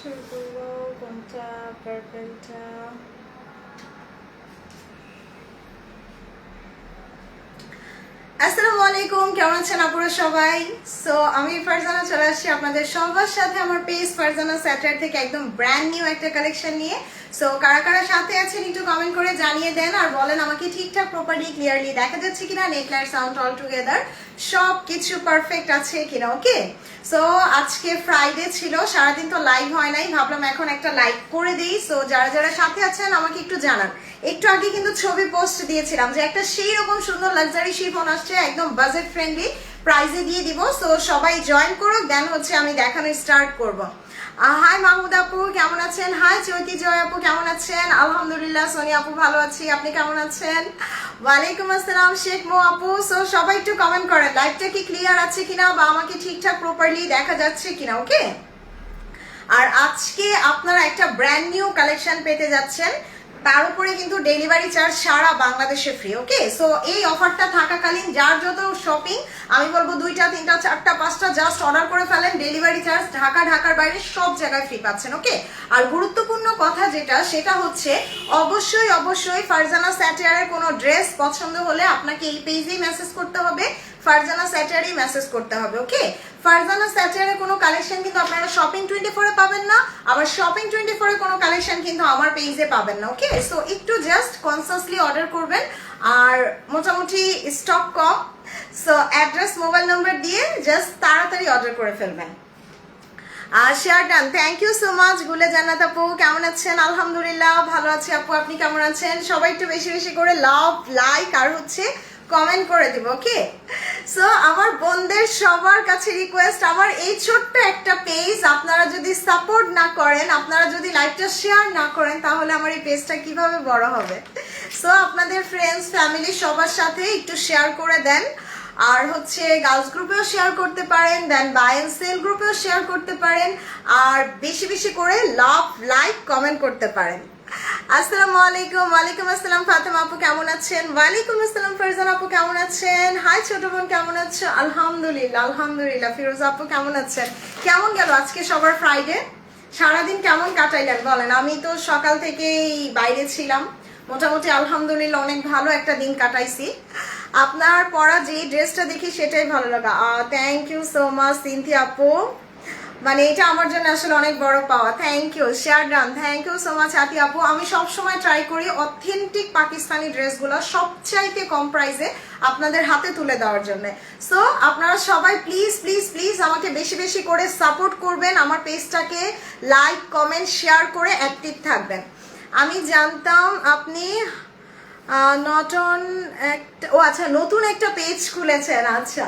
শুরু করবো কোনটা পার্পলটা। আসসালামু আলাইকুম, কেমন আছেন আপনারা সবাই? সো আমি ফারজানা চলে আসছি আপনাদের সবার সাথে আমার পেজ ফারজানা স্যাটার থেকে একদম ব্র্যান্ড নিউ একটা কালেকশন নিয়ে। সো কারা কারা সাথে আছেন একটু কমেন্ট করে জানিয়ে দেন আর বলেন আমাকে ঠিকঠাক প্রপারলি ক্লিয়ারলি দেখা যাচ্ছে কিনা, নেকলাইট সাউন্ড অল টুগেদার সব কিছু পারফেক্ট আছে কিনা। ওকে, সো আজকে ফ্রাইডে ছিল, সারাদিন তো লাইভ হয় নাই, ভাবলাম এখন একটা লাইভ করে দিই। সো যারা যারা সাথে আছেন আমাকে একটু জানান। একটু আগে কিন্তু ছবি পোস্ট দিয়েছিলাম যে একটা সেই রকম সুন্দর লাক্সারি শিফন আসছে, একদম বাজেট ফ্রেন্ডলি প্রাইসে দিয়ে দিব। সো সবাই জয়েন করুক, দেন হচ্ছে আমি দেখানো স্টার্ট করব। হাই মাহমুদ আপু, কেমন আছেন? হাই চৈতি জয় আপু, কেমন আছেন? আলহামদুলিল্লাহ। সোনি আপু ভালো আছি, আপনি কেমন আছেন? ওয়ালাইকুম আসসালাম শেখ মো আপু। সো সবাই একটু কমেন্ট করেন লাইভটা কি ক্লিয়ার আছে কিনা বা আমাকে ঠিকঠাক প্রপারলি দেখা যাচ্ছে কিনা। ওকে, আর আজকে আপনারা একটা ব্র্যান্ড নিউ কালেকশন পেতে যাচ্ছেন, তার উপরে কিন্তু ডেলিভারি চার্জ সারা বাংলাদেশে ফ্রি। ওকে, সো এই অফারটা থাকাকালীন যার যত শপিং, আমি বলবো 2টা 3টা 4টা 5টা জাস্ট অর্ডার করে ফেলেন, ডেলিভারি চার্জ ঢাকার বাইরে সব জায়গায় ফ্রি পাচ্ছেন। ওকে, আর গুরুত্বপূর্ণ কথা যেটা সেটা হচ্ছে অবশ্যই ফারজানা স্যাটারের কোনো ড্রেস পছন্দ হলে আপনাকে এই পেজেই মেসেজ করতে হবে, ফারজানা স্যাটারই মেসেজ করতে হবে। ওকে, ফারজানা স্যাটারের কোনো কালেকশন কিন্তু আপনারা শপিং 24 পাবেন না, আবার শপিং 24 কোনো কালেকশন কিন্তু আমার পেজে পাবেন না। ওকে, সো একটু জাস্ট কনসাসলি অর্ডার করবেন, আর মোটামুটি স্টক কম। সো অ্যাড্রেস মোবাইল নাম্বার দিয়ে জাস্ট তাড়াতাড়ি অর্ডার করে ফেলবেন। Share done, thank you so much. Gule Jannat আপু কেমন আছেন? আলহামদুলিল্লাহ ভালো আছি আপু, আপনি কেমন আছেন? সবাই একটু বেশি বেশি করে লাভ লাইক আর হচ্ছে কমেন্ট করে দিব। ওকে, সো আমার বোনদের সবার কাছে রিকোয়েস্ট, আমার এই ছোট্ট একটা পেজ আপনারা যদি সাপোর্ট না করেন, আপনারা যদি লাইভটা শেয়ার না করেন, তাহলে আমার এই পেজটা কিভাবে বড় হবে? সো আপনাদের ফ্রেন্ডস ফ্যামিলি সবার সাথে একটু শেয়ার করে দেন, আর হচ্ছে গার্লস গ্রুপেও শেয়ার করতে পারেন, দেন বাই এন্ড সেল গ্রুপেও শেয়ার করতে পারেন, আর বেশি বেশি করে লাভ লাইক কমেন্ট করতে পারেন। আসসালামু আলাইকুম। ওয়ালাইকুম আসসালাম ফাতেমা আপু, কেমন আছেন? ওয়ালাইকুম আসসালাম ফারজানা আপু, কেমন আছেন? হাই ছোট বোন, কেমন আছো? আলহামদুলিল্লাহ। ফিরোজা আপু কেমন আছেন? কেমন গেল আজকে সবার ফ্রাইডে? সারাদিন কেমন কাটাইলেন বলেন? আমি তো সকাল থেকেই বাইরে ছিলাম, মোটামুটি আলহামদুলিল্লাহ অনেক ভালো একটা দিন কাটাইছি। আপনার পরা যে ড্রেসটা দেখি সেটাই ভালো লাগা। Thank you so much Sinthi আপু, মানে এটা আমার জন্য আসলে অনেক বড় পাওয়া। Thank you share done, thank you so much Ati আপু। আমি সবসময় ট্রাই করি অথেন্টিক পাকিস্তানি ড্রেসগুলো সবচাইতে কম প্রাইসে আপনাদের হাতে তুলে দেওয়ার জন্য। সো আপনারা সবাই প্লিজ প্লিজ প্লিজ আমাকে বেশি বেশি করে সাপোর্ট করবেন, আমার পেজটাকে লাইক কমেন্ট শেয়ার করে অ্যাক্টিভ থাকবেন। আমি জানতাম আপনি আচ্ছা নতুন একটা পেজ খুলেছেন। আচ্ছা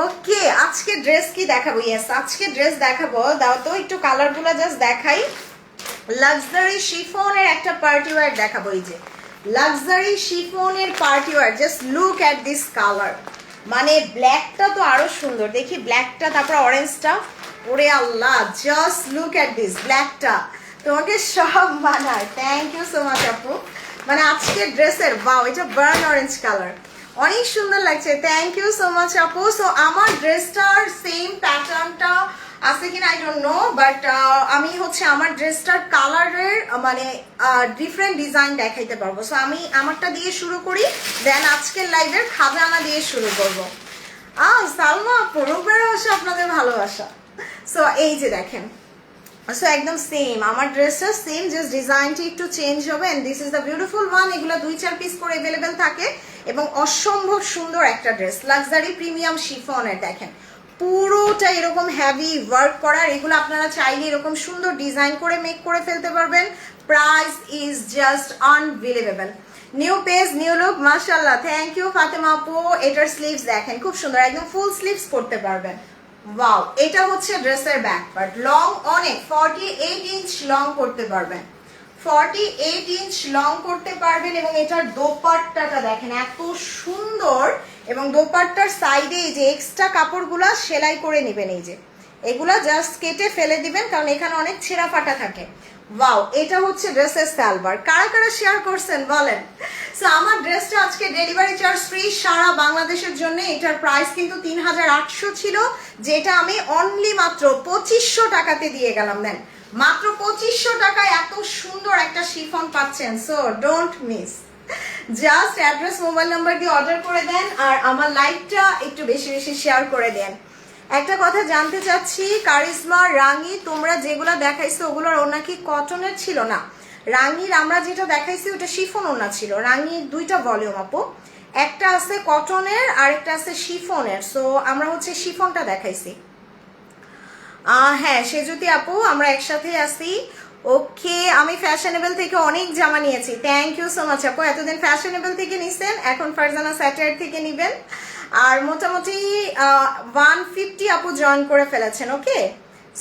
ওকে, আজকে ড্রেস কি দেখাবো? ইয়েস, আজকে ড্রেস দেখাবো। দাও তো একটু কালারগুলো জাস্ট দেখাই। লাক্সারি শিফনের একটা পার্টি ওয়্যার দেখাবো। এই যে লাক্সারি শিফনের party wear, just look at this colour. মানে ব্ল্যাকটা তো আরো সুন্দর, দেখি ব্ল্যাকটা, তারপর অরেঞ্জটা। ওরে আল্লাহ, জাস্ট লুক অ্যাট দিস ব্ল্যাকটা, তোমাকে সব মানায়। থ্যাংক ইউ সো মাচ আপু। মানে আজকের ড্রেসের বাও, এটা বার্ন অরেঞ্জ কালার, অনেক সুন্দর লাগছে। থ্যাংক ইউ সো মাচ আপু। সো আমার ড্রেসটার সেম প্যাটার্নটা আছে কিনা আই ডোন্ট নো, বাট আমি হচ্ছে আমার ড্রেসটার কালারের মানে ডিফারেন্ট ডিজাইন দেখাইতে পারবো। সো আমি আমারটা দিয়ে শুরু করি, দেন আজকের লাইভের খাজানা দিয়ে শুরু করবো। সালমা আপু, রূপের ভাষা আপনাদের ভালোবাসা। সো এই যে দেখেন, সো একদম সেম আমার ড্রেসটা সেম, জাস্ট ডিজাইনটি একটু চেঞ্জ হবে। And this is the beautiful one. এগুলো 2-4 পিস করে অ্যাভেলেবেল থাকে এবং অসম্ভব সুন্দর একটা ড্রেস, লাক্সারি প্রিমিয়াম শিফনের। দেখেন পুরোটা এরকম হ্যাভি ওয়ার্ক করার, এগুলো আপনারা চাইলে এরকম সুন্দর ডিজাইন করে মেক করে ফেলতে পারবেন। Price is just unbelievable. New page new look, মাশাআল্লাহ। থ্যাংক ইউ ফাতেমা আপু। এটার স্লিভস দেখেন খুব সুন্দর, একদম ফুল স্লিভস করতে পারবেন। ওয়াও, এটা হচ্ছে ড্রেসের ব্যাক পার্ট, লং অনেক, 48 ইঞ্চ লং করতে পারবেন, 48 ইঞ্চ লং করতে পারবেন। এবং এটার দোপাট্টাটা দেখেন এত সুন্দর, এবং দোপাট্টার সাইডে এই যে এক্সট্রা কাপড়গুলা সেলাই করে নেবেন। এই যে এগুলা জাস্ট কেটে ফেলে দিবেন, কারণ এখানে অনেক ছেঁড়া ফাটা থাকে। ওয়াও, এটা হচ্ছে ড্রেসের সালোয়ার। কারা কারা শেয়ার করছেন বলেন। সো আমার ড্রেসটা আজকে ডেলিভারি চার্জ ফ্রি সারা বাংলাদেশের জন্য। এটার প্রাইস কিন্তু 3800 ছিল, যেটা আমি অনলি মাত্র 2500 টাকাতে দিয়ে গেলাম। দেন মাত্র 2500 টাকায় এত সুন্দর একটা শিফন পাচ্ছেন। So don't miss, just address mobile number দিয়ে অর্ডার করে দেন আর আমার লাইভটা একটু বেশি বেশি শেয়ার করে দেন। একটা কথা জানতে চাচ্ছি, কারিজমা রাঙি তোমরা যেগুলো দেখাইছো ওগুলোর ওনা কি কটনের ছিল? না, রাঙির আমরা যেটা দেখাইছি ওটা শিফন ওনা ছিল। রাঙির দুইটা ভলিউম আপু, একটা আছে কটনের আর একটা আছে শিফনের। সো আমরা হচ্ছে শিফনটা দেখাইছি। হ্যাঁ সেজুতি আপু, আমরা একসাথে আসি। ওকে, আমি ফ্যাশনেবল থেকে অনেক জামা নিয়েছি। থ্যাংক ইউ সো মাচ আপু, এতদিন ফ্যাশনেবল থেকে নিছেন, এখন ফারজানা স্যাটার থেকে নিবেন। আর মোটামুটি 150 আপু জয়েন করে ফেলেছেন। ওকে,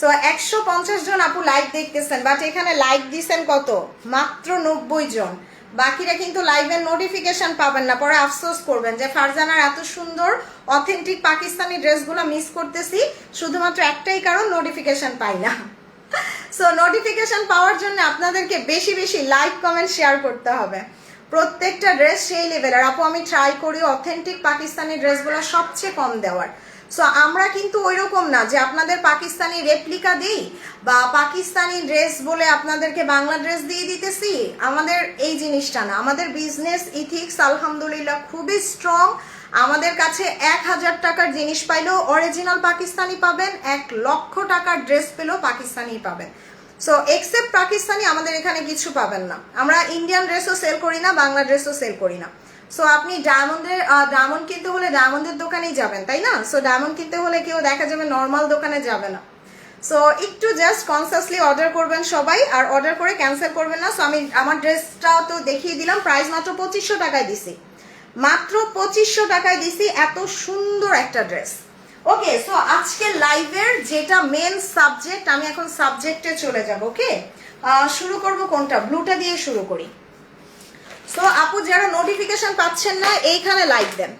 সো 150 জন আপু লাইভ দেখতেছেন, বাট এখানে লাইক দিছেন কত? মাত্র 90 জন। বাকিরা কিন্তু লাইভের নোটিফিকেশন পাবেন না, পরে আফসোস করবেন যে ফারজানার এত সুন্দর অথেন্টিক পাকিস্তানি ড্রেসগুলো মিস করতেছি, শুধুমাত্র একটাই কারণ, নোটিফিকেশন পাই না। সো নোটিফিকেশন পাওয়ার জন্য আপনাদেরকে বেশি বেশি লাইক কমেন্ট শেয়ার করতে হবে। প্রত্যেকটা ড্রেস সেই লেভেলের আপু, আমি ট্রাই করি অথেন্টিক পাকিস্তানি ড্রেসগুলো সবচেয়ে কম দেওয়ার। সো আমরা কিন্তু ওই রকম না যে আপনাদের পাকিস্তানি রেপ্লিকা দিই বা পাকিস্তানি ড্রেস বলে আপনাদেরকে বাংলা ড্রেস দিয়ে দিতেছি, আমাদের এই জিনিসটা না। আমাদের বিজনেস ইথিক্স আলহামদুলিল্লাহ খুবই স্ট্রং। আমাদের কাছে 1000 টাকার জিনিস পাইলেও অরিজিনাল পাকিস্তানি পাবেন, 1 লক্ষ টাকার ড্রেস পেলেও পাকিস্তানি পাবেন। সো এক্সেপ্ট পাকিস্তানি আমাদের এখানে কিছু পাবেন না। আমরা ইন্ডিয়ান ড্রেসও সেল করি না, বাংলা ড্রেসও সেল করি না। সো আপনি ডায়মন্ড কিনতে হলে ডায়মন্ডের দোকানেই যাবেন, তাই না? সো ডায়মন্ড কিনতে হলে কেউ দেখা যাবে নর্মাল দোকানে যাবে না। সো একটু জাস্ট কনসিয়াসলি অর্ডার করবেন সবাই, আর অর্ডার করে ক্যান্সেল করবেন না। সো আমি আমার ড্রেসটাও তো দেখিয়ে দিলাম, প্রাইস মাত্র 2500 টাকায় দিছি, মাত্র 2500 টাকায় দিছি এত সুন্দর একটা ড্রেস। ওকে, সো আজকে লাইভের যেটা মেন সাবজেক্ট, আমি এখন সাবজেক্টে চলে যাব। ওকে, শুরু করব কোনটা? ব্লুটা দিয়ে শুরু করি। সো আপু যারা নোটিফিকেশন পাচ্ছেন না, এইখানে লাইক দেন,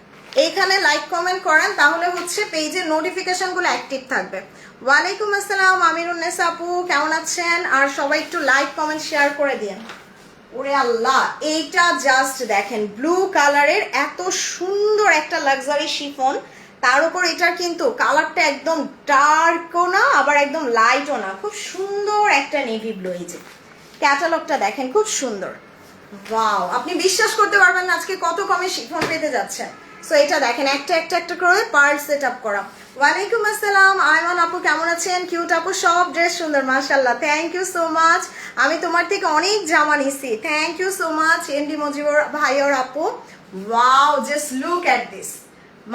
এইখানে লাইক কমেন্ট করেন, তাহলে হচ্ছে পেজের নোটিফিকেশনগুলো অ্যাক্টিভ থাকবে। ওয়ালাইকুম আসসালাম আমিরুন্নেসা আপু, কেমন আছেন? আর সবাই একটু লাইক কমেন্ট শেয়ার করে দিন। ওরে আল্লাহ, এইটা জাস্ট দেখেন, ব্লু কালারের এত সুন্দর একটা লাক্সারি শিফন, তার উপর এটার কিন্তু কালারটা একদম ডার্কও না আবার একদম লাইটও না, খুব সুন্দর একটা নেভি ব্লু। এই যে ক্যাটালগটা দেখেন, খুব সুন্দর। ওয়াও, আপনি বিশ্বাস করতে পারবেন না আজকে কত কমে শিফন পেতে যাচ্ছেন। সো এটা দেখেন, একটা একটা একটা করে পার্ল সেট আপ করা। ওয়ালাইকুম আসসালাম আয়মান আপু, কেমন আছেন? কিউট আপু, সব ড্রেস সুন্দর মাশাআল্লাহ, থ্যাংক ইউ সো মাচ। আমি তোমার থেকে অনেক জামা নিছি, thank you so much MD Mojibor ভাই আর আপু। Wow, just look at this,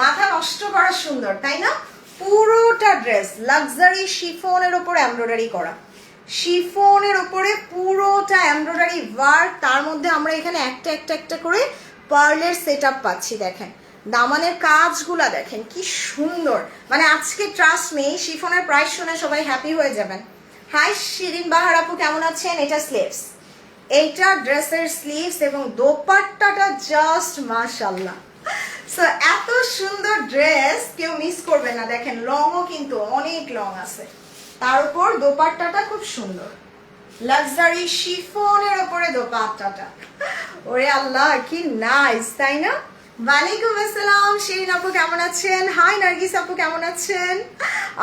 মাথা নষ্ট করা সুন্দর, তাই না? পুরোটা ড্রেস লাক্সারি শিফনের উপর এমব্রয়ডারি করা, শিফনের উপরে পুরোটা এমব্রয়ডারি ওয়ার্ক, তার মধ্যে আমরা এখানে একটা একটা একটা করে পার্লের সেট আপ পাচ্ছি। দেখেন দামানের কাজগুলা দেখেন কি সুন্দর, মানে আজকে ট্রাস্ট মি শিফনের প্রাইস শুনে সবাই হ্যাপি হয়ে যাবেন। হাই শিরিন বাহার আপু, কেমন আছেন? এটা স্লিভস, এইটা ড্রেসের স্লিভস এবং দোপাট্টাটা জাস্ট মাশাআল্লাহ। সো এত সুন্দর ড্রেস কেউ মিস করবে না। দেখেন লংও কিন্তু অনেক লং আছে, তার উপর দোপাট্টাটা খুব সুন্দর, লাক্সারি শিফনের উপরে দোপাট্টাটা, ওরে আল্লাহ কি নাইস, তাই না? ওয়ালাইকুম আসসালাম শিরিন আপু, কেমন আছেন? হাই নার্গিস আপু, কেমন আছেন?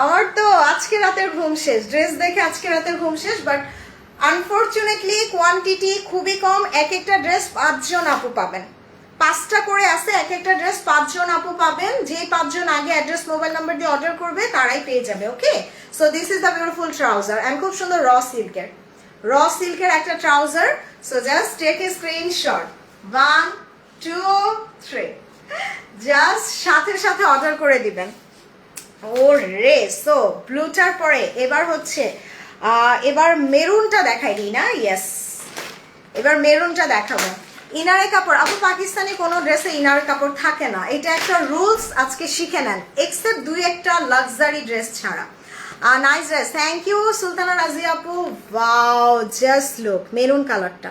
আমার তো আজকে রাতের ঘুম শেষ, ড্রেস দেখে আজকে রাতের ঘুম শেষ, বাট আনফরচুনেটলি কোয়ান্টিটি খুবই কম। এক একটা ড্রেস 5 জন আপু পাবেন, 5টা করে আছে, এক একটা ড্রেস 5 জন আপু পাবেন। যে 5 জন আগে অ্যাড্রেস মোবাইল নাম্বার দিয়ে অর্ডার করবে তারাই পেয়ে যাবে। Okay, so this is the beautiful trouser and খুব সুন্দর র সিল্কের একটা trouser. So just take a screenshot, 1 2 3, just সাথে সাথে অর্ডার করে দিবেন। ও রে, সো ব্লুটার পরে এবার হচ্ছে এবার মেরুনটা দেখাই দিই না? ইয়েস, এবার মেরুনটা দেখাবো। ইনারের কাপড় আপু, পাকিস্তানি কোনো ড্রেসে ইনারের কাপড় থাকে না, এটা একটা রুলস, আজকে শিখে নেন, এক্সেপ্ট 2-1টা লাক্সারি ড্রেস ছাড়া। Nice dress, thank you Sultana Razi আপু। ওয়াও, জাস্ট লুক, মেরুন কালারটা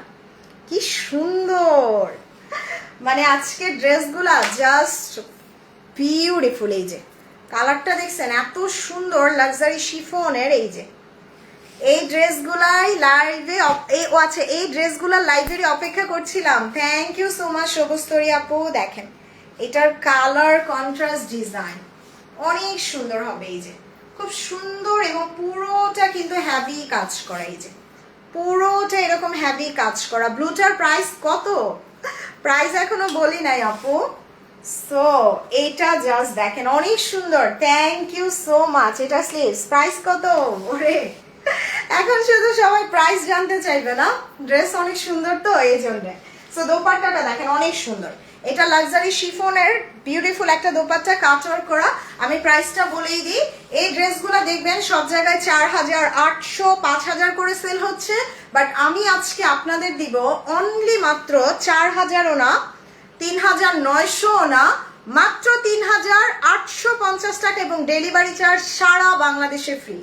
কি সুন্দর, মানে আজকে ড্রেসগুলা জাস্ট বিউটিফুল। এই যে কালারটা দেখছেন, এত সুন্দর লাক্সারি শিফনের, এই যে এই ড্রেসগুলাই লাইভে ও আচ্ছা এই ড্রেসগুলা লাইভেরই অপেক্ষা করছিলাম। থ্যাংক ইউ সো মাচ সবুজতরি আপু। দেখেন এটার কালার কন্ট্রাস্ট ডিজাইন অনেক সুন্দর হবে, এই যে খুব সুন্দর এবং পুরোটা কিন্তু হ্যাভি কাজ করা, এই যে পুরোটা এরকম হ্যাভি কাজ করা। ব্লুটার প্রাইস কত? প্রাইস এখনো বলি নাই আপু। সো এটা জাস্ট দেখেন অনেক সুন্দর। Thank you so much. এটা স্লিভস প্রাইস কত? ওরে এখন শুধু সবাই প্রাইস জানতে চাইবে না, ড্রেস অনেক সুন্দর তো এই জন্য। সো দোপাট্টাটা দেখেন অনেক সুন্দর, এটা লাক্সারি শিফনের বিউটিফুল একটা দোপাট্টা কাটওয়ার্ক করা। আমি প্রাইসটা বলেই দিই, এই ড্রেসগুলো দেখবেন সব জায়গায় 4800 5000 করে সেল হচ্ছে, বাট আমি আজকে আপনাদের দিব অনলি মাত্র 4000ও না 3900ও না, মাত্র 3850 টাকা এবং ডেলিভারি চার্জ সারা বাংলাদেশে ফ্রি।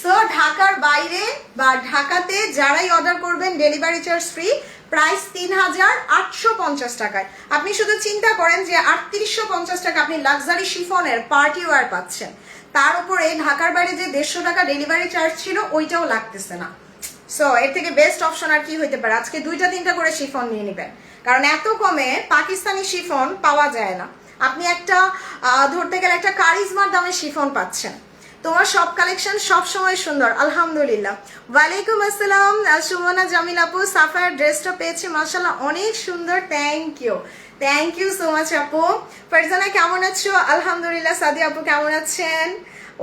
সো ঢাকার বাইরে বা ঢাকাতে যারাই অর্ডার করবেন ডেলিভারি চার্জ ফ্রি, প্রাইস 3850 টাকায়। আপনি শুধু চিন্তা করেন যে 3850 টাকা আপনি লাক্সারি শিফনের পার্টি ওয়্যার পাচ্ছেন, তার উপরে ঢাকার বাইরে যে 150 টাকা ডেলিভারি চার্জ ছিল ওইটাও লাগতেছে না। সো এর থেকে বেস্ট অপশন আর কি হইতে পারে? আজকে 2টা 3টা করে শিফন নিয়ে নেবেন, কারণ এত কমে পাকিস্তানি শিফন পাওয়া যায় না। আপনি একটা ধরতে গেলে একটা কারিজমার দামে শিফন পাচ্ছেন। তোমার সব কালেকশন সব সময় সুন্দর আলহামদুলিল্লাহ। ওয়ালাইকুম আসসালাম সুমনা জামিল আপু, সাফায়ার ড্রেসটা পেয়েছি মাশাআল্লাহ অনেক সুন্দর। থ্যাংক ইউ সো মাচ আপু। ফারজানা কেমন আছো? আলহামদুলিল্লাহ। সাদি আপু কেমন আছেন?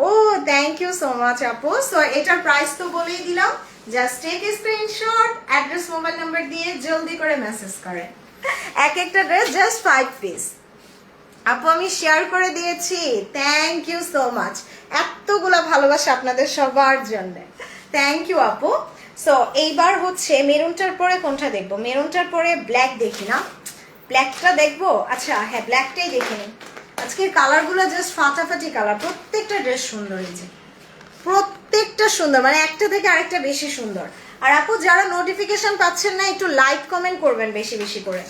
ও থ্যাংক ইউ সো মাচ আপু। সো এটার প্রাইস তো বলেই দিলাম, just take screenshot, address mobile number দিয়ে জলদি করে মেসেজ করেন। এক একটা ড্রেস জাস্ট 5 পিস আপু আমি শেয়ার করে দিয়েছি। থ্যাংক ইউ সো মাচ, এতগুলা ভালোবাসা আপনাদের সবার জন্য। থ্যাংক ইউ আপু। সো এইবার হচ্ছে মেরুনটার পরে কোনটা দেখবো? মেরুনটার পরে ব্ল্যাক দেখি না? ব্ল্যাকটা দেখবো? আচ্ছা হ্যাঁ ব্ল্যাকটাই দেখে নিন। আজকের কালারগুলো জাস্ট ফাটাফাটি কালার, প্রত্যেকটা ড্রেস সুন্দর, এই যে প্রত্যেকটা সুন্দর, মানে একটা থেকে আরেকটা বেশি সুন্দর। আর আপু যারা নোটিফিকেশন পাচ্ছেন না একটু লাইক কমেন্ট করবেন বেশি বেশি করে।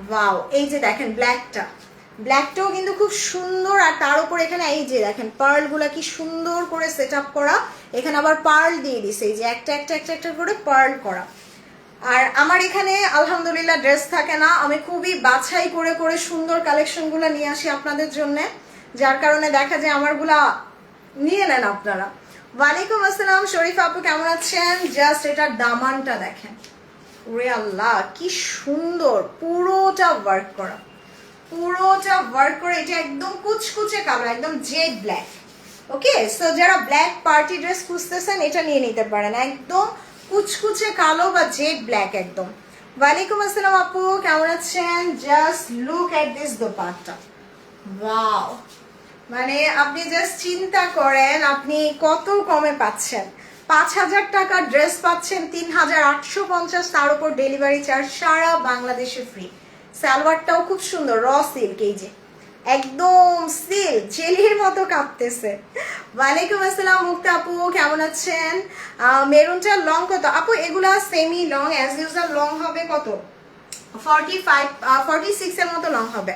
ওয়াও এই যে দেখেন ব্ল্যাকটাও কিন্তু খুব সুন্দর। আর তার উপর এখানে এই যে দেখেন পার্লগুলা কি সুন্দর করে সেট আপ করা, এখানে আবার পার্ল দিয়ে দিছে, এই যে একটা একটা একটা একটা করে পার্ল করা। আর আমার এখানে আলহামদুলিল্লাহ ড্রেস থাকে না, আমি খুবই বাছাই করে করে সুন্দর কালেকশনগুলো নিয়ে আসি আপনাদের জন্য, যার কারণে দেখা যায় আমারগুলা নিয়ে নেন আপনারা। ওয়ালাইকুম আসসালাম শরীফ আপু কেমন আছেন? জাস্ট এটার দামানটা দেখেন, ওরে আল্লাহ কি সুন্দর, পুরোটা ওয়ার্ক করা, এটা একদম কুচকুচে কালার, একদম জেড ব্ল্যাক। ওকে সো যারা ব্ল্যাক পার্টি ড্রেস খুঁজতেছেন এটা নিয়ে নিতে পারেন, একদম কুচকুচে কালো বা জেড ব্ল্যাক একদম। ওয়ালাইকুম আসসালাম আপু কেমন আছেন? Just look at this dupatta, wow মানে আপনি জাস্ট চিন্তা করেন আপনি কত কমে পাচ্ছেন। 5000 টাকার ড্রেস পাচ্ছেন 3850, তার উপর ডেলিভারি চার্জ সারা বাংলাদেশে ফ্রি। সালোয়ারটাও খুব সুন্দর, র সিল্ক, এই যে একদম সিল্ক, জেলির মতো কাঁপতেছে। ওয়ালাইকুম আসসালাম মুক্তা আপু কেমন আছেন? মেরুনটার লং কত আপু? এগুলা semi long, as usual long হবে কত 46 এর মতো লং হবে।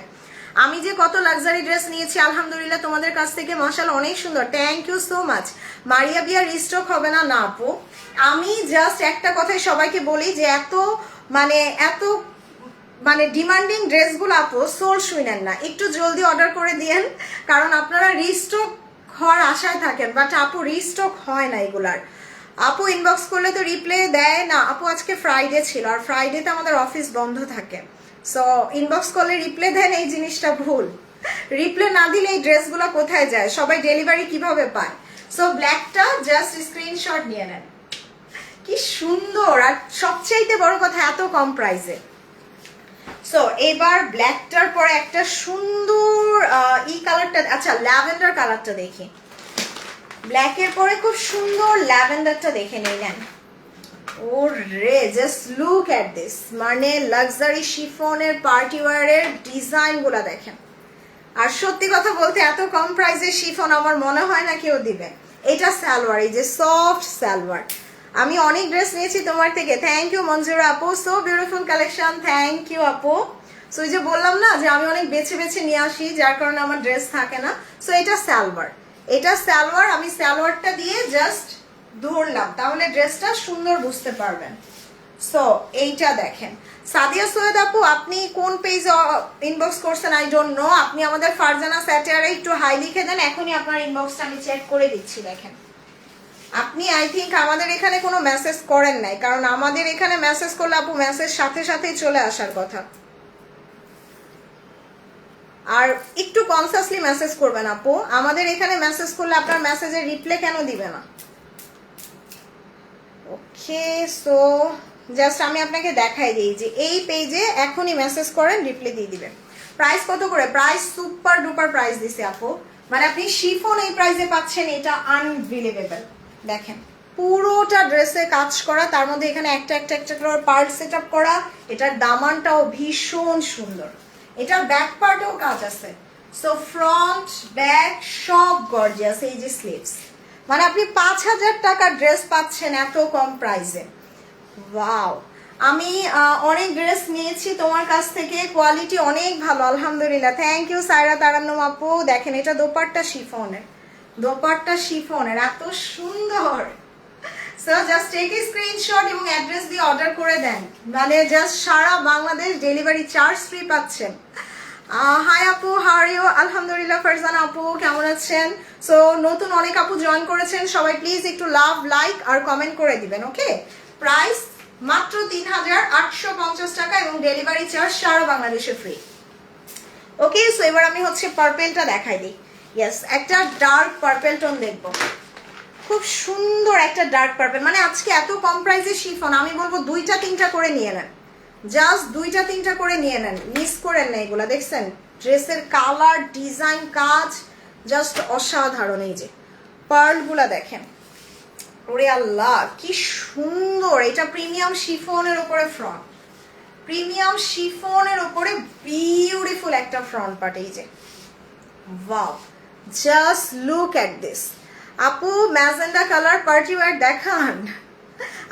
আমি যে কত লাক্সারি ড্রেস নিয়েছি আলহামদুলিল্লাহ তোমাদের কাছ থেকে মাশাআল্লাহ অনেক সুন্দর। Thank you so much. Maria B restock হবে না? না আপু, আমি জাস্ট একটা কথাই সবাইকে বলি যে এত ডিমান্ডিং ড্রেসগুলো আপু সোল শুনেন না, একটু জলদি অর্ডার করে দিয়েন, কারণ আপনারা রিস্টক হওয়ার আশায় থাকেন, বাট আপু রিস্টক হয় না এগুলার। আপু ইনবক্স করলে তো রিপ্লাই দেয় না আপু, আজকে ফ্রাইডে ছিল আর ফ্রাইডেতে আমাদের অফিস বন্ধ থাকে, সো ইনবক্স করলে রিপ্লাই দেন, এই জিনিসটা ভুল। রিপ্লাই না দিলে এই ড্রেসগুলো কোথায় যায়, সবাই ডেলিভারি কিভাবে পায়? সো ব্ল্যাকটা জাস্ট স্ক্রিনশট নিয়ে নেন, কি সুন্দর, আর সবচাইতে বড় কথা এত কম প্রাইসে। সো এবার ব্ল্যাকটার পরে একটা সুন্দর ই কালারটা, আচ্ছা ল্যাভেন্ডার কালারটা দেখি। ব্ল্যাকের পরে খুব সুন্দর ল্যাভেন্ডারটা দেখে নিলেন। ও রে জাস্ট লুক এট দিস, মানে লাক্সারি শিফনের পার্টি ওয়্যারের ডিজাইনগুলো দেখেন। আর সত্যি কথা বলতে এত কম প্রাইসে শিফন আমার মনে হয় না কেউ দিবে। এটা সালোয়ার, এই যে সফট সালোয়ার। আমি অনেক ড্রেস নিয়েছি তোমার থেকে, থ্যাংক ইউ মঞ্জুরা আপু, so beautiful collection, thank you আপু। সো এই যে বললাম না যে আমি অনেক বেছে বেছে নিয়ে আসি, যার কারণে আমার ড্রেস থাকে না। সো এটা সালোয়ার, আমি সালোয়ারটা দিয়ে জাস্ট ধরলাম তাহলে ড্রেসটা সুন্দর বুঝতে পারবেন। সো এইটা দেখেন, সাদিয়া সৈয়দ আপু আপনি কোন পেজে ইনবক্স করছেন আই ডোন্ট নো। আপনি আমাদের ফারজানা স্যাটারে একটু হাই লিখে দেন, এখনই আপনার ইনবক্সটা আমি চেক করে দিচ্ছি। দেখেন আপনি আই থিঙ্ক আমাদের এখানে কোনো মেসেজ করেন নাই, কারণ আমাদের এখানে মেসেজ করলে আপু মেসেজ সাথে সাথেই চলে আসার কথা। আর একটু কনসাসলি মেসেজ করবেন আপু, আমাদের এখানে মেসেজ করলে আপনার মেসেজের রিপ্লাই কেন দিবে না? ওকে সো জাস্ট আমি আপনাকে দেখাই দিই যে এই পেজে এখনই মেসেজ করেন, রিপ্লাই দিয়ে দিবেন। প্রাইস কত করে? প্রাইস সুপার ডুপার প্রাইস দিছে আপু, মানে আপনি শিফন এই প্রাইসে পাচ্ছেন, এটা আনবিলিভেবল। দেখেন পুরোটা ড্রেসে কাজ করা, তার মধ্যে এখানে একটা একটা একটা করে পার্ট সেট আপ করা। এটার দামানটাও ভীষণ সুন্দর, এটার ব্যাক পার্টেও কাজ আছে। সো ফ্রন্ট ব্যাক সব গর্জিয়াস। এই যে স্লিভস, মানে আপনি 5,000 টাকার ড্রেস পাচ্ছেন এত কম প্রাইসে। ওয়াও, আমি অনেক ড্রেস নিয়েছি তোমার কাছ থেকে, কোয়ালিটি অনেক ভালো আলহামদুলিল্লাহ। থ্যাংক ইউ সায়রা তারান্নম আপু। দেখেন এটা দোপাট্টা শিফনের, দোপাট্টা শিফনের এত সুন্দর। So just take a screenshot এবং অ্যাড্রেস দিয়ে অর্ডার করে দেন, মানে জাস্ট সারা বাংলাদেশ ডেলিভারি চার্জ ফ্রি পাচ্ছেন। হাই আপু, হাউ আর ইউ? আলহামদুলিল্লাহ। ফারজানা আপু কেমন আছেন? সো নতুন অনেক আপু জয়েন করেছেন, সবাই প্লিজ একটু লাভ লাইক আর কমেন্ট করে দিবেন। ওকে, প্রাইস মাত্র 3,850 টাকা এবং ডেলিভারি চার্জ সারা বাংলাদেশে ফ্রি। ওকে সো এবার আমি হচ্ছে পার্পেলটা দেখাই দিই। ইয়েস, একটা ডার্ক পার্পেল টোন দেখবো, খুব সুন্দর একটা ডার্ক পার্পেল। মানে আজকে এত কম প্রাইসে শিফন, আমি বলবো 2-3টা করে নিয়ে নেন, জাস্ট 2-3টা করে নিয়ে নেন, মিস করেন না এগুলা। দেখছেন ড্রেসের কালার, ডিজাইন, কাজ জাস্ট অসাধারণ। এই যে পার্লগুলা দেখেন, ওরে আল্লাহ কি সুন্দর। এটা প্রিমিয়াম শিফনের উপরে ফ্রন্ট, প্রিমিয়াম শিফনের উপরে বিউটিফুল একটা ফ্রন্ট পার্ট। এই যে wow, just look at this. আপু ম্যাজেন্ডা কালার পার্টি ওয়্যার দেখান।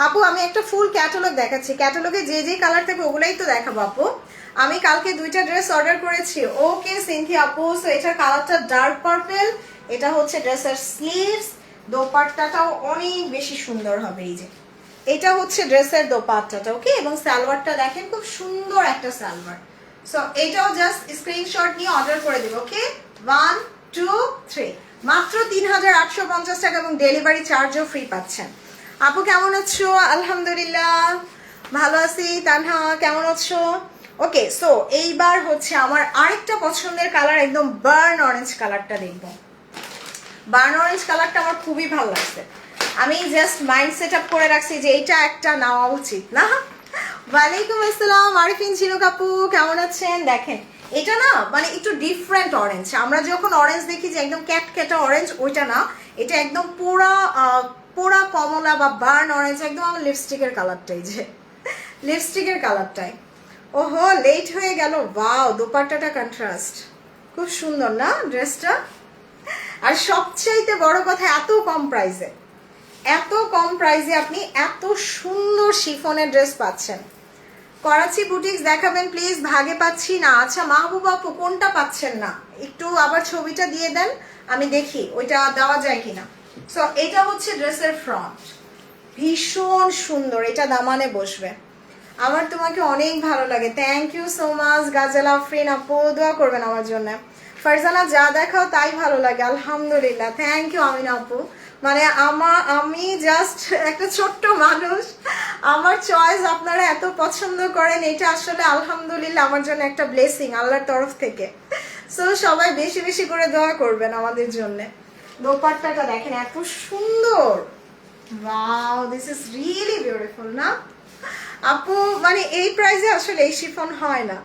আপু আমি একটা ফুল ক্যাটালগ দেখাচ্ছি, ক্যাটালগে যে যে কালার থাকে ওগুলাই তো দেখাবো আপু। আমি কালকে 2টা ড্রেস অর্ডার করেছি। ওকে সিনথি আপু, সো এটার কালারটা ডার্ক পার্পল, এটা হচ্ছে ড্রেসের স্লিভস, দোপাট্টাটাও অনেক বেশি সুন্দর হবে। এই যে এটা হচ্ছে ড্রেসের দোপাট্টাটা। ওকে, এবং সালোয়ারটা দেখেন খুব সুন্দর একটা সালোয়ার। সো এটাও জাস্ট স্ক্রিনশট নিয়ে অর্ডার করে দিব। ওকে 1 2 3, মাত্র 3,850 টাকা এবং ডেলিভারি চার্জও ফ্রি পাচ্ছেন। আপু কেমন আছো? আলহামদুলিল্লাহ ভালো আছি। তানহা কেমন আছো? ওকে সো এইবার হচ্ছে আমার আরেকটা পছন্দের কালার, একদম বার্ন অরেঞ্জ কালারটা দেখবো। বার্ন অরেঞ্জ কালারটা আমার খুবই ভালো লাগছে, আমি জাস্ট মাইন্ড সেট আপ করে রাখছি যে এইটা একটা নেওয়া উচিত না। ওয়ালাইকুম আসসালাম আরিফিন ঝিনুক আপু কেমন আছেন? দেখেন এটা না মানে একটু ডিফারেন্ট অরেঞ্জ। আমরা যখন অরেঞ্জ দেখি যে একদম ক্যাটক্যাটা অরেঞ্জ, ওইটা না, এটা একদম পোড়া পোড়া কমলা বা বার্ন অরেঞ্জ, একদম আমার লিপস্টিকের কালারটাই, যে লিপস্টিকের কালারটাই। ওহো লেট হয়ে গেল। ওয়াও, দোপাট্টাটা কন্ট্রাস্ট, খুব সুন্দর না ড্রেসটা। আর সবচাইতে বড় কথা এত কম প্রাইসে, এত কম প্রাইসে আপনি এত সুন্দর শিফনের ড্রেস পাচ্ছেন। করাচি বুটিক্স দেখাবেন প্লিজ, ভাগে পাচ্ছি না। আচ্ছা মাহবুব আপু কোনটা পাচ্ছেন না, একটু আবার ছবিটা দিয়ে দেন, আমি দেখি ওইটা দেওয়া যায় কিনা। সো এটা হচ্ছে ড্রেসের ফ্রন্ট, ভীষণ সুন্দর, এটা দামানে বসবে। আমার তোমাকে অনেক ভালো লাগে, thank you so much Gazal Afrin আপু, দোয়া করবেন আমার জন্য। ফারজানা যা দেখাও তাই ভালো লাগে, আলহামদুলিল্লাহ থ্যাংক ইউ আমিনা আপু। মানে আমি জাস্ট একটা ছোট্ট মানুষ, আমার চয়েস আপনারা এত পছন্দ করেন, এটা আসলে আলহামদুলিল্লাহ আমার জন্য একটা ব্লেসিং আল্লাহর তরফ থেকে। সো সবাই বেশি বেশি করে দোয়া করবেন আমাদের জন্য। দোপাট্টাটা দেখেন এত সুন্দর, wow this is really beautiful না আপু? মানে এই প্রাইসে আসলে এই শিফন হয় না।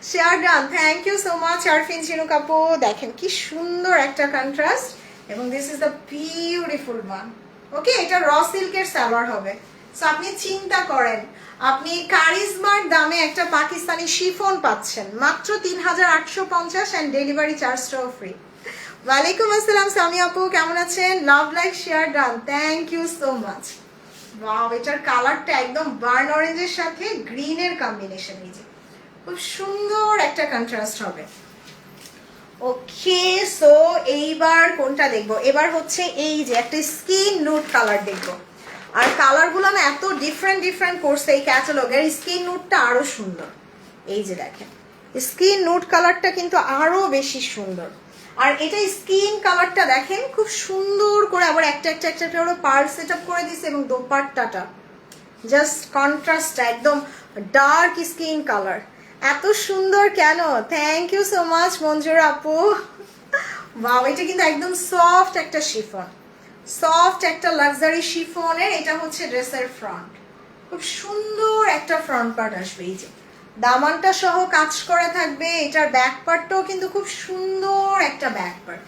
Share done, thank you so much Arfin Jhinuk আপু। দেখেন কি সুন্দর একটা কন্ট্রাস্ট, এবং this is the beautiful one. Okay, এটা র সিল্কের সালোয়ার হবে। সো আপনি চিন্তা করেন, আপনি কারিজমার দামে একটা পাকিস্তানি শিফন পাচ্ছেন মাত্র 3,850 অ্যান্ড ডেলিভারি চার্জটাও ফ্রি। ওয়ালাইকুম আসসালাম সামি আপু কেমন আছেন? Love like share done, thank you so much. Wow, এটার কালারটা একদম বার্ন অরেঞ্জের সাথে গ্রিনের কম্বিনেশন, এই যে খুব সুন্দর একটা কন্ট্রাস্ট হবে। ওকে, সো এইবার কোনটা দেখবো? এবার হচ্ছে এই যে একটা স্কিন নুড কালার দেখবো। আর কালারগুলো না এত ডিফারেন্ট ডিফারেন্ট করছে এই ক্যাটালগের। স্কিন নুডটা আরো সুন্দর। এই যে দেখেন, স্কিন নুড কালারটা কিন্তু আরো বেশি সুন্দর। আর এটা স্কিন কালারটা দেখেন খুব সুন্দর করে আবার একটা একটা একটা একটা পার্ল সেট আপ করে দিছে, এবং দোপাট্টাটা জাস্ট কন্ট্রাস্ট, একদম ডার্ক স্কিন কালার। এত সুন্দর কেন? থ্যাংক ইউ সো মাচ মঞ্জুরা আপু। বাহ, এটা কিন্তু একদম সফট একটা শিফন, সফট একটা লাক্সারি শিফনের। এটা হচ্ছে ড্রেসের ফ্রন্ট, খুব সুন্দর একটা ফ্রন্ট পার্ট আসবে। এই যে দামানটা সহ কাজ করা থাকবে। এটার ব্যাক পার্টটাও কিন্তু খুব সুন্দর একটা back part.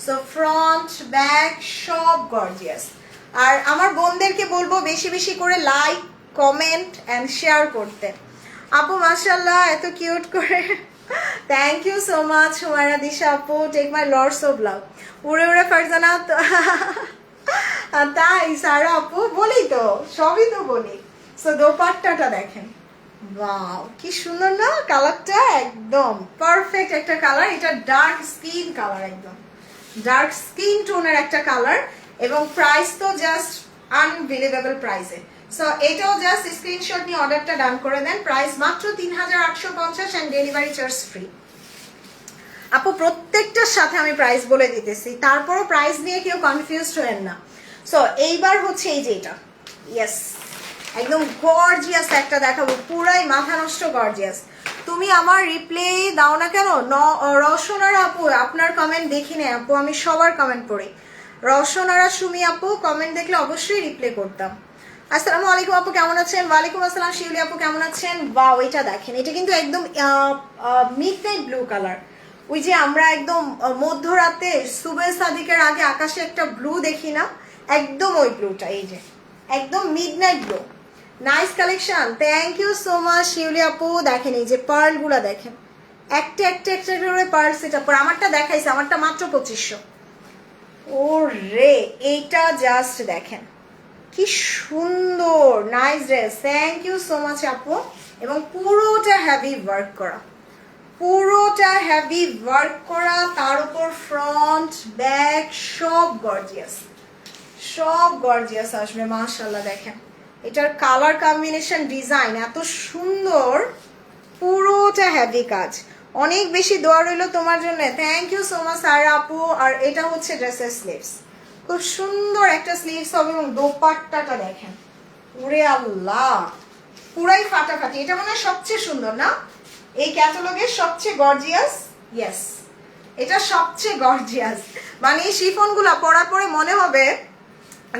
So front back সব গর্জিয়াস। আর আমার বোনদেরকে বলবো বেশি বেশি করে লাইক, কমেন্ট অ্যান্ড শেয়ার করতে। আপু মাশাআল্লাহ এত কিউট করে, thank you so much Humaira Disha আপু, take my lords of love. উড়ে উড়ে ফারজানা, তাই সারা আপু বলি তো, সবই তো বলি। সো দোপাট্টাটা দেখেন, ওয়াও কি সুন্দর না কালারটা, একদম পারফেক্ট একটা কালার। এটা ডার্ক স্কিন কালার, একদম ডার্ক স্কিন টোনের একটা কালার, এবং প্রাইস তো জাস্ট আনবিলিভেবল প্রাইসে। সো এটাও জাস্ট স্ক্রিনশট নিয়ে অর্ডারটা ডান করে দেন। প্রাইস মাত্র 3850 এন্ড ডেলিভারি চার্জ ফ্রি। আপু প্রত্যেকটার সাথে আমি প্রাইস বলে দিতেছি, তারপরও প্রাইস নিয়ে কেউ কনফিউজড হবেন না। সো এইবার হচ্ছে এই যে এটা, ইয়েস একদম গর্জিয়াস একটা দেখাবো, পুরাই মাথা নষ্ট গর্জিয়াস। তুমি আমার রিপ্লে দাও না কেন? রওশনারা আপু আপনার কমেন্ট দেখি না আপু, আমি সবার কমেন্ট পড়ি। রওশনারা সুমি আপু কমেন্ট দেখলে অবশ্যই রিপ্লে করতাম। আসসালামু আলাইকুম আপু, কেমন আছেন? ওয়ালাইকুম আসসালাম শিউলি আপু, কেমন আছেন? বাও, এটা দেখেন, এটা কিন্তু একদম মিডনাইট ব্লু কালার। ওই যে আমরা একদম মধ্যরাতে সুবে সাদিকের আগে আকাশে একটা ব্লু দেখি না, একদম ওই ব্লুটা। এই যে একদম midnight blue, nice collection, thank you so much Shiuli আপু। দেখেন এই যে পার্লগুলো দেখেন, একটা একটা একটা করে পার্ল সেট আপ। আমারটা দেখাইছে, আমারটা মাত্র 2500। ও রে, এইটা জাস্ট দেখেন কি সুন্দর, nice dress, thank you so much আপু। এবং পুরোটা হেভি ওয়ার্ক করা, পুরোটা হেভি ওয়ার্ক করা, তার উপর ফ্রন্ট ব্যাক সব গর্জিয়াস, সব গর্জিয়াস আসবে মাশাআল্লাহ। দেখেন এটার কালার কম্বিনেশন, ডিজাইন এত সুন্দর, পুরোটা হেভি কাজ। অনেক বেশি দোয়া রইল তোমার জন্য, থ্যাংক ইউ সো মাচ সারা আপু। আর এটা হচ্ছে ড্রেসের স্লিভস, খুব সুন্দর একটা স্লিভস হবে, এবং দোপাট্টাটা দেখেন, ওরে আল্লাহ পুরাই ফাটাফাটি। এটা মনে হয় সবচেয়ে সুন্দর না এই ক্যাটালগের, সবচেয়ে গর্জিয়াস। ইয়েস, এটা সবচেয়ে গর্জিয়াস। মানে এই শিফনগুলা পরার পরে মনে হবে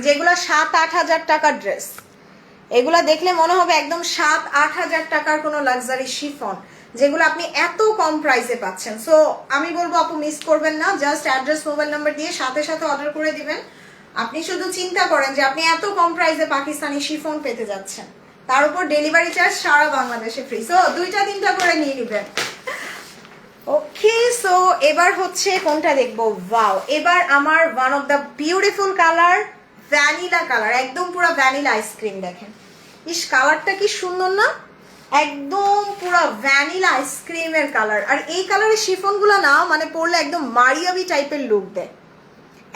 যেগুলা 7-8 হাজার টাকার ড্রেস, এগুলা দেখলে মনে হবে একদম 7-8 হাজার টাকার কোনো লাক্সারি শিফন, যেগুলো আপনি এত কম প্রাইসে পাচ্ছেন। সো আমি বলবো আপু মিস করবেন না, জাস্ট অ্যাড্রেস মোবাইল নাম্বার দিয়ে সাথে সাথে অর্ডার করে দিবেন। আপনি শুধু চিন্তা করেন যে আপনি এত কম প্রাইসে পাকিস্তানি শিফন পেতে যাচ্ছেন, তার উপর ডেলিভারি চার্জ সারা বাংলাদেশে ফ্রি। সো 2-3টা করে নিয়ে নেবেন। ওকে, সো এবার হচ্ছে কোনটা দেখবো? ওয়াও, এবার আমার one of the beautiful colour, vanilla colour, একদম পুরো ভ্যানিলা আইসক্রিম। দেখেন ইস কালারটা কি সুন্দর না, একদম পুরো ভ্যানিলা আইসক্রিমের কালার। আর এই কালারের শিফনগুলো না মানে পরলে একদম মারিয়াবি টাইপের লুক দেয়,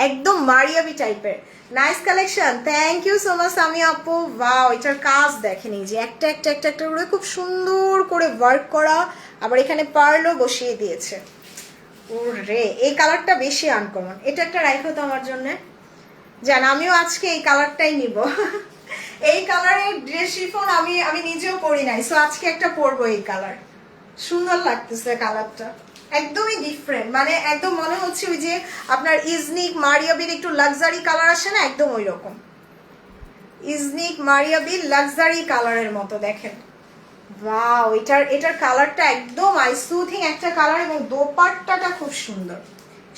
একদম মারিয়াবি টাইপের। Nice collection, thank you so much আমি আপু। ওয়াও, এটার কাজ দেখেন, এই যে একটা একটা একটা একটা করে খুব সুন্দর করে ওয়ার্ক করা, আবার এখানে পার্লও বসিয়ে দিয়েছে। ওরে, এই কালারটা বেশি আনকমন, এটা একটা রাইখো তো আমার জন্য। জান আমিও আজকে এই কালারটাই নিব। এই কালারের ড্রেস শিফন আমি নিজেও পরি নাই, সো আজকে একটা পরবো। এই কালার সুন্দর লাগতেছে, কালারটা একদমই ডিফারেন্ট, মানে একদম মনে হচ্ছে ওই যে আপনার ইজনিক মারিয়াবির একটু লাক্সারি কালার আসে না, একদম ওই রকম ইজনিক মারিয়াবির লাক্সারি কালারের মতো। দেখেন ওয়াও, এটার কালারটা একদম আইসুথিং একটা কালার, এবং দোপাট্টাটা খুব সুন্দর,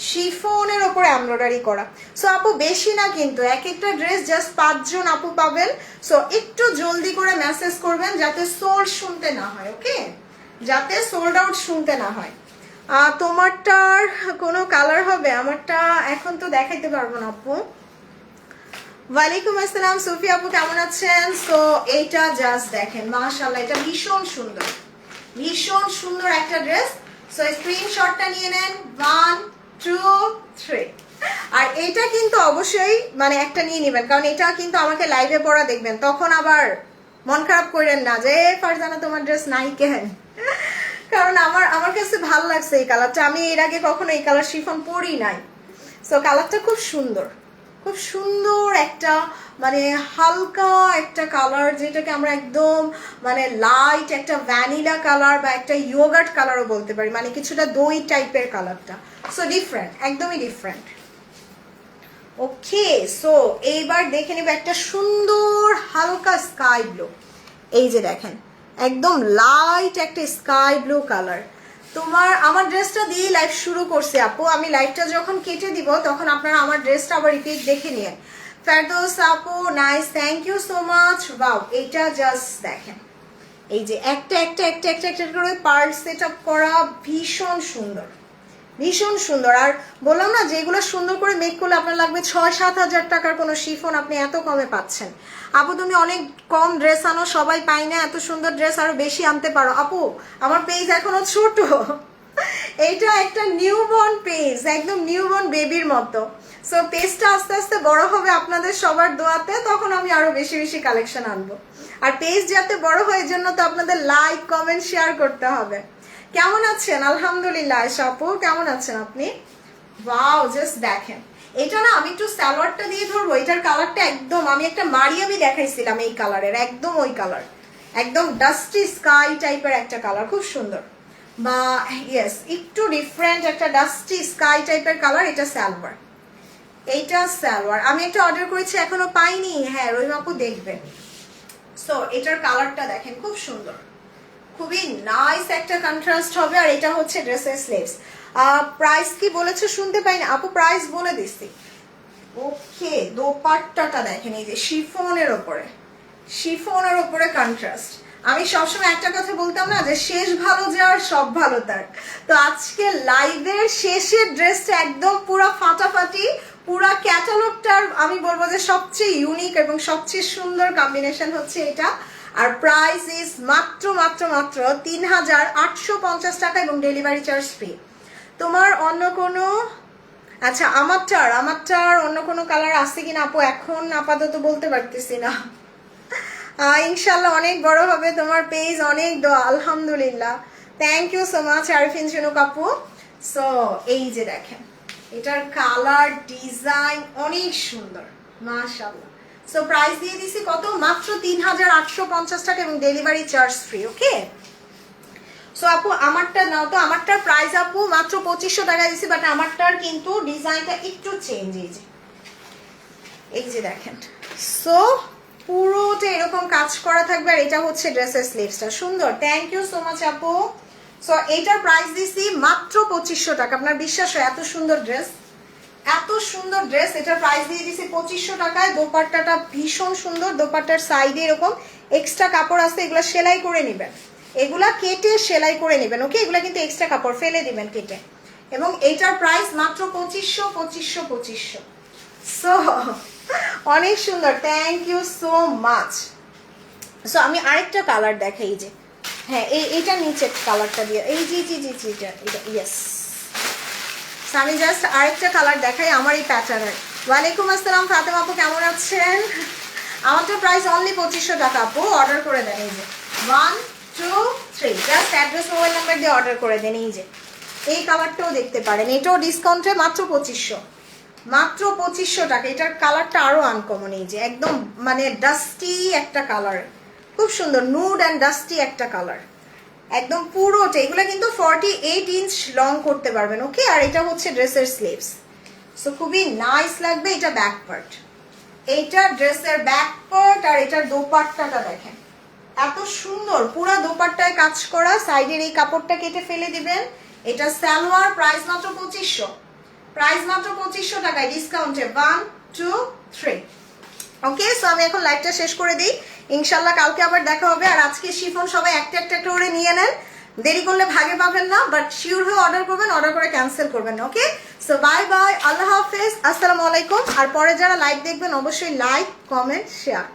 শিফনের ওপরে এমব্রয়ডারি করা। সো আপু বেশি না কিন্তু, এক একটা ড্রেস জাস্ট 5 জন আপু পাবেন। সো একটু জলদি করে মেসেজ করবেন যাতে সোল্ড শুনতে না হয়, ওকে, যাতে সোল্ড আউট শুনতে না হয়। তোমারটার কোনো কালার হবে? আমারটা এখন তো দেখাইতে পারবো না আপু। ওয়ালাইকুম আসসালাম সুফি আপু, কেমন আছেন? সো এইটা জাস্ট দেখেন মাশাআল্লাহ, এটা ভীষণ সুন্দর, ভীষণ সুন্দর একটা ড্রেস। সো স্ক্রিনশটটা নিয়ে নেন 1 2 3। আর এটা কিন্তু অবশ্যই মানে একটা নিয়ে নেবেন, কারণ এটা কিন্তু আমাকে লাইভে পড়া দেখবেন, তখন আবার মন খারাপ করেন না যে ফারজানা তোমার ড্রেস নাই কেন। কারণ আমার কাছে ভালো লাগছে এই কালারটা, আমি এর আগে কখনো এই কালার শিফন পরি নাই। সো কালারটা খুব সুন্দর, খুব সুন্দর একটা মানে হালকা একটা কালার, যেটাকে আমরা একদম মানে লাইট একটা ভ্যানিলা কালার বা একটা ইয়োগার্ট কালারও বলতে পারি, মানে কিছুটা দই টাইপের কালারটা। সো ডিফারেন্ট, একদমই ডিফারেন্ট। ওকে, সো এইবার দেখে নেব একটা সুন্দর হালকা স্কাই ব্লু। এই যে দেখেন একদম লাইট একটা স্কাই ব্লু কালার। আমার ড্রেসটা দিয়ে লাইভ শুরু করছে আপু, আমি লাইভটা যখন কেটে দিব তখন আপনারা আমার ড্রেসটা আবার রিপিট দেখে নিন। ফেরদৌস আপু nice, thank you so much. Wow, এটা জাস্ট দেখেন এই যে একটা একটা একটা একটা একটা করে পার্ট সেট আপ করা, ভীষণ সুন্দর, ভীষণ সুন্দর। আর বললাম না যেগুলো সুন্দর করে মেক করলে আপনার লাগবে 6-7 হাজার টাকার কোনো শিফন আপনি এত কমে পাচ্ছেন। আপু তুমি অনেক কম ড্রেস আনো, সবাই পাই না, এত সুন্দর ড্রেস আরো বেশি আনতে পারো। আপু আমার পেজ এখনো ছোট, এইটা একটা নিউবর্ন পেজ, একদম নিউবর্ন বেবির মতো। সো পেজটা আস্তে আস্তে বড় হবে আপনাদের সবার দোয়াতে, তখন আমি আরো বেশি বেশি কালেকশন আনবো। আর পেজ যাতে বড় হয় এর জন্য তো আপনাদের লাইক কমেন্ট শেয়ার করতে হবে। কেমন আছেন? আলহামদুলিল্লাহ। আপু কেমন আছেন আপনি? ওয়াও, জাস্ট দেখেন এটা না, আমি একটু সালোয়ারটা দিয়ে ধরবো, এটার কালারটা একদম আমি একটা মারিয়াবি দেখাইছিলাম এই কালারের, একদম ওই কালার, একদম ডাস্টি স্কাই টাইপের একটা কালার, খুব সুন্দর। বা ইয়েস, একটু ডিফারেন্ট একটা ডাস্টি স্কাই টাইপের কালার। এটা সালোয়ার, এইটা সালোয়ার। আমি একটা অর্ডার করেছি এখনো পাইনি, হ্যাঁ রহিম আপু দেখবেন। সো এটার কালারটা দেখেন খুব সুন্দর, খুবই নাইস একটা কন্ট্রাস্ট হবে। আর এটা হচ্ছে ড্রেসের স্লিভস। প্রাইস কি বলেছে শুনতে পাই না আপু, প্রাইস বলে দিচ্ছি। ওকে, দোপাট্টাটা দেখেন এই যে শিফনের ওপরে, শিফনের ওপরে কন্ট্রাস্ট। আমি সবসময় একটা কথা বলতাম না যে শেষ ভালো যার সব ভালো তার, তো আজকে লাইভের শেষের ড্রেসটা একদম পুরো ফাটাফাটি, পুরা ক্যাটালগটার আমি বলবো যে সবচেয়ে ইউনিক এবং সবচেয়ে সুন্দর কম্বিনেশন হচ্ছে এটা। আর প্রাইস ইজ মাত্র মাত্র মাত্র 3850 টাকা এবং ডেলিভারি চার্জ ফ্রি। তোমার অন্য কোনো, আচ্ছা আমারটার অন্য কোনো কালার আছে কিনা আপু এখন আপাতত বলতে পারতেছি না। ইনশাল্লাহ অনেক বড় হবে তোমার পেজ, অনেক দোয়া আলহামদুলিল্লাহ। Thank you so much Arifin Jhinuk আপু। সো এই যে দেখেন এটার কালার ডিজাইন অনেক সুন্দর মাশাআল্লাহ। সো প্রাইস দিয়ে দিছি কত, মাত্র 3850 টাকা এবং ডেলিভারি চার্জ ফ্রি। ওকে, সো আপু আমারটা নাও তো, আমারটার প্রাইস আপু মাত্র 2500 টাকা দিছি, বাট আমারটার কিন্তু ডিজাইনটা একটু চেঞ্জ। এই যে দেখেন, সো পুরোটা এরকম কাজ করা থাকবে। আর এটা হচ্ছে ড্রেসের স্লিভসটা, সুন্দর। থ্যাংক ইউ সো মাচ আপু। সো এটার প্রাইস দিছি মাত্র 2500 টাকা। আপনার বিশ্বাস হয় এত সুন্দর ড্রেস, এত সুন্দর ড্রেস, এটার প্রাইস দিয়ে দিছি 2500 টাকায়। দোপাট্টাটা ভীষণ সুন্দর, দোপাট্টার সাইডে এরকম এক্সট্রা কাপড় আছে, এগুলো সেলাই করে নেবেন, এগুলা কেটে সেলাই করে নেবেন। ওকে, এগুলা কিন্তু এক্সট্রা কাপড় ফেলে দিবেন কেটে। এবং এটার প্রাইস মাত্র 2500। সো অনেক সুন্দর, thank you so much. So আমি আরেকটা কালার দেখাই, যে হ্যাঁ এইটা নিচের কালারটা দিয়ে, এই জি এটা ইয়েস। আমি জাস্ট আরেকটা কালার দেখাই আমার এই প্যাটার্নের। ওয়ালাইকুম আসসালাম ফাতেমা আপু, কেমন আছেন? আমারটা প্রাইস অনলি 2500 টাকা আপু, অর্ডার করে দেন। এই যে 1 2 3, জাস্ট অ্যাড্রেস মোবাইল নাম্বার দিয়ে অর্ডার করে দেন। এই যে এই কালারটাও দেখতে পারেন, এটাও ডিসকাউন্টে মাত্র 2500, মাত্র 2500 টাকা। এটার কালারটা আরো আনকমন, এই যে একদম মানে ডাস্টি একটা কালার, খুব সুন্দর নুড অ্যান্ড ডাস্টি একটা কালার, একদম পুরোটা। এগুলো কিন্তু 48 ইঞ্চ লং করতে পারবেন। ওকে, আর এটা হচ্ছে ড্রেসের স্লিভস। সো খুবই নাইস লাগবে। এটা ব্যাক পার্ট, এইটা ড্রেসের ব্যাক পার্ট। আর এটার দোপাট্টাটা দেখেন এত সুন্দর, পুরো দোপাট্টায় কাজ করা, সাইডের এই কাপড়টা কেটে ফেলে দিবেন। এটা সালোয়ার, প্রাইস মাত্র 2500, প্রাইস মাত্র 2500 টাকায় ডিসকাউন্টে। 1 2 3। ওকে, সো আমি এখন লাইভটা শেষ করে দিই, ইনশাল্লাহ কালকে আবার দেখা হবে। আর আজকে শিফন সবাই একটা একটা করে নিয়ে নেন, দেরি করলে ভাগে পাবেন না, বাট শিওর হয়ে অর্ডার করবেন, অর্ডার করে ক্যান্সেল করবেন না। ওকে, সো বাই বাই, আল্লাহ হাফেজ, আসসালামু আলাইকুম। আর পরে যারা লাইভ দেখবেন অবশ্যই লাইক কমেন্ট শেয়ার।